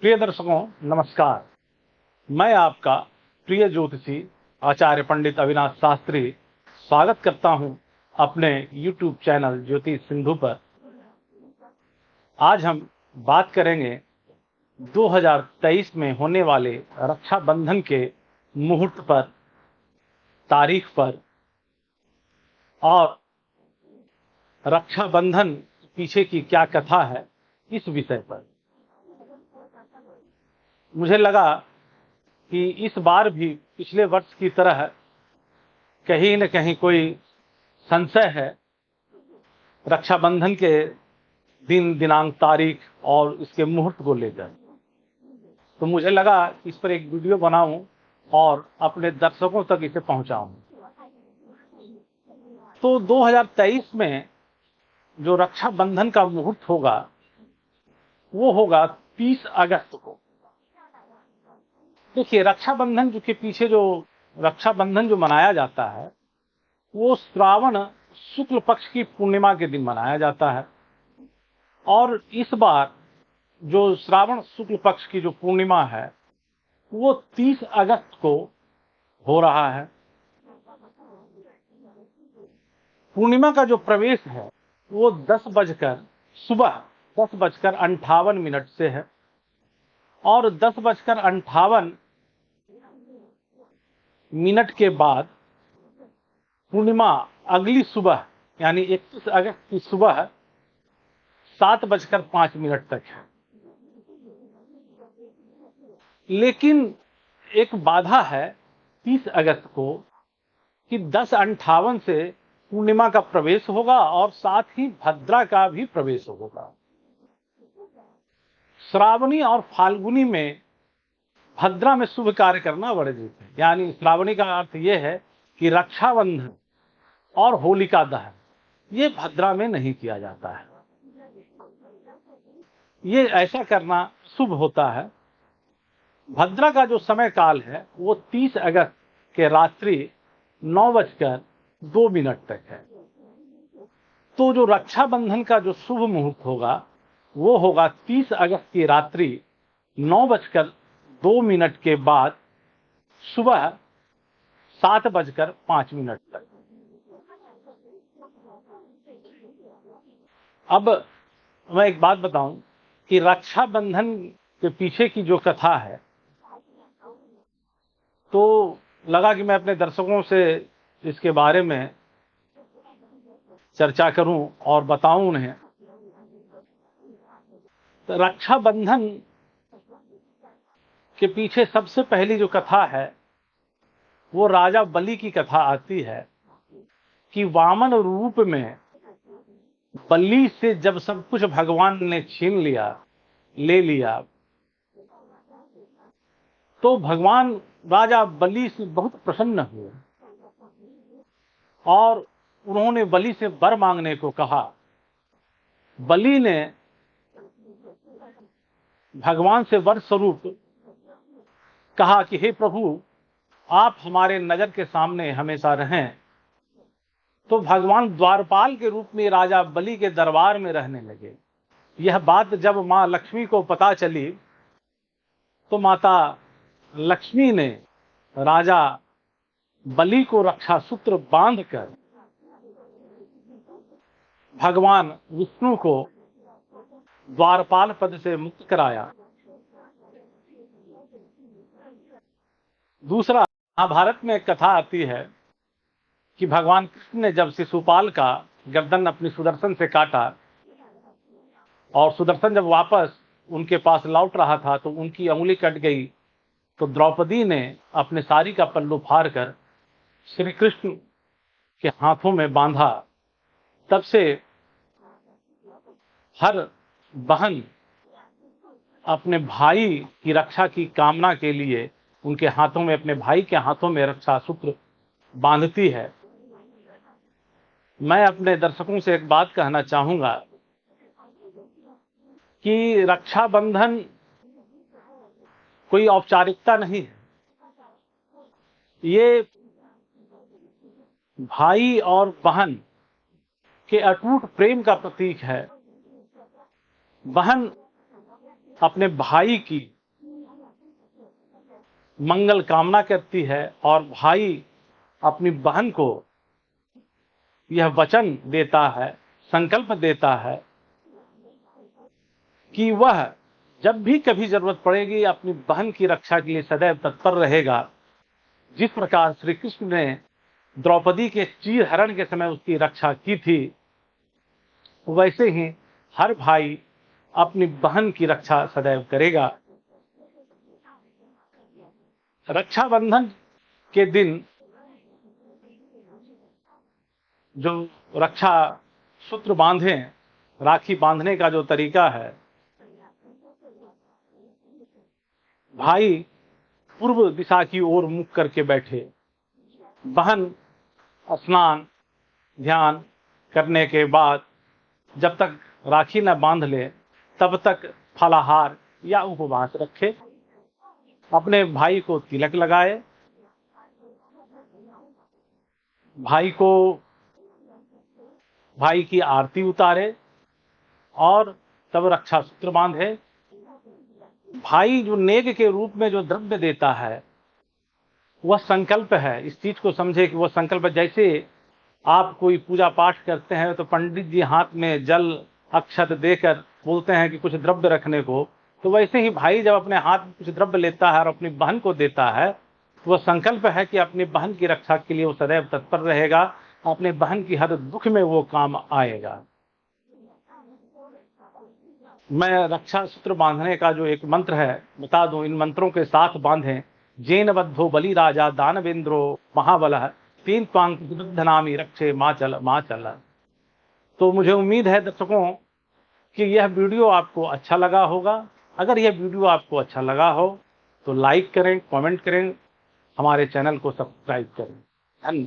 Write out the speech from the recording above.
प्रिय दर्शकों, नमस्कार। मैं आपका प्रिय ज्योतिषी आचार्य पंडित अविनाश शास्त्री स्वागत करता हूं अपने YouTube चैनल ज्योतिष सिंधु पर। आज हम बात करेंगे 2023 में होने वाले रक्षाबंधन के मुहूर्त पर, तारीख पर और रक्षाबंधन पीछे की क्या कथा है, इस विषय पर। मुझे लगा कि इस बार भी पिछले वर्ष की तरह कहीं न कहीं कोई संशय है रक्षाबंधन के दिन, दिनांक, तारीख और इसके मुहूर्त को लेकर। तो मुझे लगा इस पर एक वीडियो बनाऊं और अपने दर्शकों तक इसे पहुंचाऊं। तो 2023 में जो रक्षाबंधन का मुहूर्त होगा वो होगा 30 अगस्त को। देखिए, रक्षाबंधन के पीछे जो रक्षाबंधन जो मनाया जाता है वो श्रावण शुक्ल पक्ष की पूर्णिमा के दिन मनाया जाता है। और इस बार जो श्रावण शुक्ल पक्ष की जो पूर्णिमा है वो 30 अगस्त को हो रहा है। पूर्णिमा का जो प्रवेश है वो 10:58 से है और 10:58 के बाद पूर्णिमा अगली सुबह यानी 31 अगस्त की सुबह 7:05 तक है। लेकिन एक बाधा है 30 अगस्त को कि 10:58 से पूर्णिमा का प्रवेश होगा और साथ ही भद्रा का भी प्रवेश होगा। श्रावणी और फाल्गुनी में भद्रा में शुभ कार्य करना वर्जित है। यानी श्रावणी का अर्थ यह है कि रक्षाबंधन और होलिका दहन ये भद्रा में नहीं किया जाता है। ये ऐसा करना शुभ होता है। भद्रा का जो समय काल है वो 30 अगस्त के रात्रि 9:02 तक है। तो जो रक्षाबंधन का जो शुभ मुहूर्त होगा वो होगा 30 अगस्त की रात्रि 9:02 के बाद सुबह 7:05 तक। अब मैं एक बात बताऊं कि रक्षाबंधन के पीछे की जो कथा है, तो लगा कि मैं अपने दर्शकों से इसके बारे में चर्चा करूं और बताऊं उन्हें। तो रक्षाबंधन के पीछे सबसे पहली जो कथा है वो राजा बलि की कथा आती है कि वामन रूप में बलि से जब सब कुछ भगवान ने छीन लिया, ले लिया, तो भगवान राजा बलि से बहुत प्रसन्न हुए और उन्होंने बलि से वर मांगने को कहा। बलि ने भगवान से वर स्वरूप कहा कि हे प्रभु, आप हमारे नजर के सामने हमेशा रहें। तो भगवान द्वारपाल के रूप में राजा बलि के दरबार में रहने लगे। यह बात जब मां लक्ष्मी को पता चली तो माता लक्ष्मी ने राजा बलि को रक्षा सूत्र बांधकर भगवान विष्णु को द्वारपाल पद से मुक्त कराया। दूसरा, महाभारत में एक कथा आती है कि भगवान कृष्ण ने जब शिशुपाल का गर्दन अपनी सुदर्शन से काटा और सुदर्शन जब वापस उनके पास लौट रहा था तो उनकी अंगुली कट गई। तो द्रौपदी ने अपने साड़ी का पल्लू फाड़कर श्री कृष्ण के हाथों में बांधा। तब से हर बहन अपने भाई की रक्षा की कामना के लिए उनके हाथों में, अपने भाई के हाथों में रक्षा सूत्र बांधती है। मैं अपने दर्शकों से एक बात कहना चाहूंगा कि रक्षाबंधन कोई औपचारिकता नहीं है। ये भाई और बहन के अटूट प्रेम का प्रतीक है। बहन अपने भाई की मंगल कामना करती है और भाई अपनी बहन को यह वचन देता है, संकल्प देता है कि वह जब भी कभी जरूरत पड़ेगी अपनी बहन की रक्षा के लिए सदैव तत्पर रहेगा। जिस प्रकार श्री कृष्ण ने द्रौपदी के चीरहरण के समय उसकी रक्षा की थी, वैसे ही हर भाई अपनी बहन की रक्षा सदैव करेगा। रक्षाबंधन के दिन जो रक्षा सूत्र बांधे, राखी बांधने का जो तरीका है, भाई पूर्व दिशा की ओर मुख करके बैठे, बहन स्नान ध्यान करने के बाद जब तक राखी न बांध ले तब तक फलाहार या उपवास रखे, अपने भाई को तिलक लगाए, भाई की आरती उतारे और तब रक्षा सूत्र बांधे। भाई जो नेग के रूप में जो द्रव्य देता है वह संकल्प है। इस चीज को समझे कि वह संकल्प, जैसे आप कोई पूजा पाठ करते हैं तो पंडित जी हाथ में जल अक्षत देकर बोलते हैं कि कुछ द्रव्य रखने को, तो वैसे ही भाई जब अपने हाथ में कुछ द्रव्य लेता है और अपनी बहन को देता है, वह संकल्प है कि अपनी बहन की रक्षा के लिए वो सदैव तत्पर रहेगा, अपने बहन की हर दुख में वो काम आएगा। मैं रक्षा सूत्र बांधने का जो एक मंत्र है बता दूं, इन मंत्रों के साथ बांधें। जेन बद्धो बलि राजा दानवेंद्रो महाबलः तीन त्वांग नामी रक्षे माचल माचल। तो मुझे उम्मीद है दर्शकों कि यह वीडियो आपको अच्छा लगा होगा। अगर यह वीडियो आपको अच्छा लगा हो तो लाइक करें, कमेंट करें, हमारे चैनल को सब्सक्राइब करें।